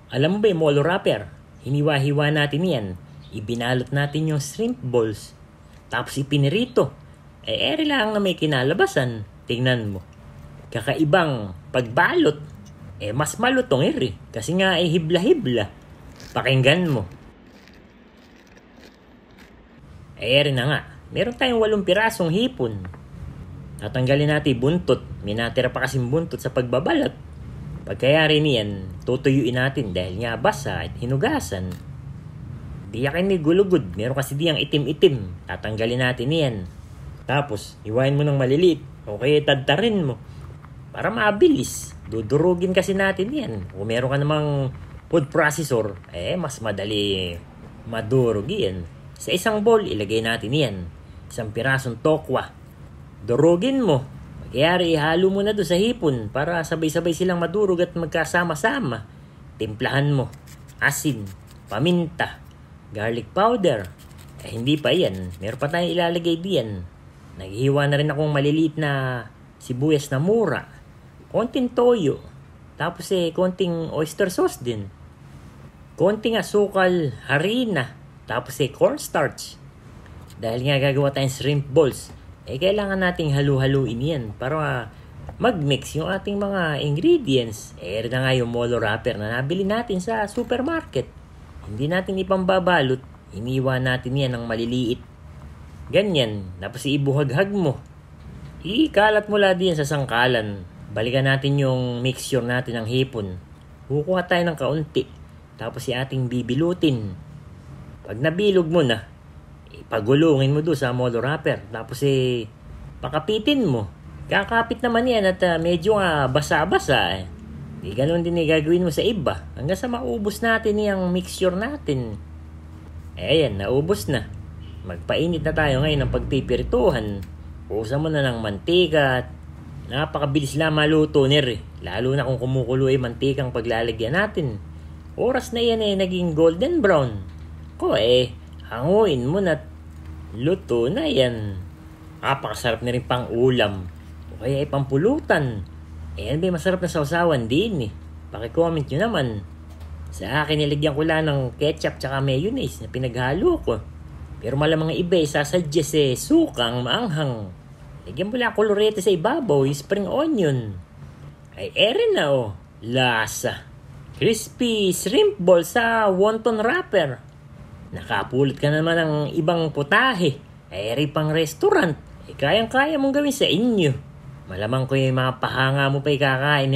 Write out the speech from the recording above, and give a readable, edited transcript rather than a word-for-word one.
Alam mo ba yung molo wrapper? Hiniwa-hiwa natin yan. Ibinalot natin yung shrimp balls. Tapos ipinirito. Ere lang na may kinalabasan. Tingnan mo. Kakaibang pagbalot. Mas malutong kasi nga hibla-hibla. Pakinggan mo. Ere na nga. Meron tayong 8 pirasong hipon. Tatanggalin natin buntot. May natira pa kasing buntot sa pagbabalot. Pagkayari niyan, tutuyuin natin dahil nga basa at hinugasan. Di yakin ni gulugod, meron kasi diyang itim-itim. Tatanggalin natin yan. Tapos, iwain mo ng maliliit o kaya tadtarin mo. Para mabilis. Dudurugin kasi natin yan. Kung meron ka namang food processor, mas madali madurog yan. Sa isang bowl, ilagay natin yan. Isang pirasong tokwa. Durugin mo. Kayari, ihalo mo na doon sa hipon para sabay-sabay silang madurog at magkasama-sama. Timplahan mo. Asin, paminta, garlic powder. Hindi pa yan. Meron pa tayong ilalagay diyan. Naghihiwa na rin akong maliliit na sibuyas na mura. Konting toyo. Tapos konting oyster sauce din. Konting asukal, harina. Tapos cornstarch. Dahil nga gagawa tayong shrimp balls. Kailangan nating halu-haluin yan para mag-mix yung ating mga ingredients. Na nga yung molo wrapper na nabili natin sa supermarket. Hindi natin ipambabalot. Iniwa natin yan ng maliliit. Ganyan. Tapos ibuhaghag mo. Ikalat mo lang din sa sangkalan. Balikan natin yung mixture natin ng hipon. Kukuha tayo ng kaunti. Tapos ating bibilutin. Pag nabilog mo na, pagulungin mo doon sa molo wrapper. Tapos pakapitin mo. Kakapit naman yan at medyo basa-basa. Ganun din gagawin mo sa iba. Hanggang sa maubos natin yung mixture natin. Ayan, naubos na. Magpainit na tayo ngayon ng pagpipirituhan. Usan mo na ng mantika at napakabilis lang maluto Lalo na kung kumukulo mantikang paglalagyan natin. Oras na yan naging golden brown. Hanguin mo na luto na yan. Napakasarap na rin pang ulam. O kaya pampulutan. Yan ba masarap na sausawan din Paki-comment nyo naman. Sa akin nilagyan ko lang ng ketchup tsaka mayonnaise na pinaghalo ko. Pero malamang iba sasuggest sukang maanghang. Lagyan mo lang kolorete sa ibabaw, spring onion. Ere na lasa. Crispy shrimp ball sa wonton wrapper. Nakapulot ka naman ng ibang putahe. Pang restaurant. Kayang-kaya mong gawin sa inyo. Malamang ko yung mga pahanga mo pa ikakain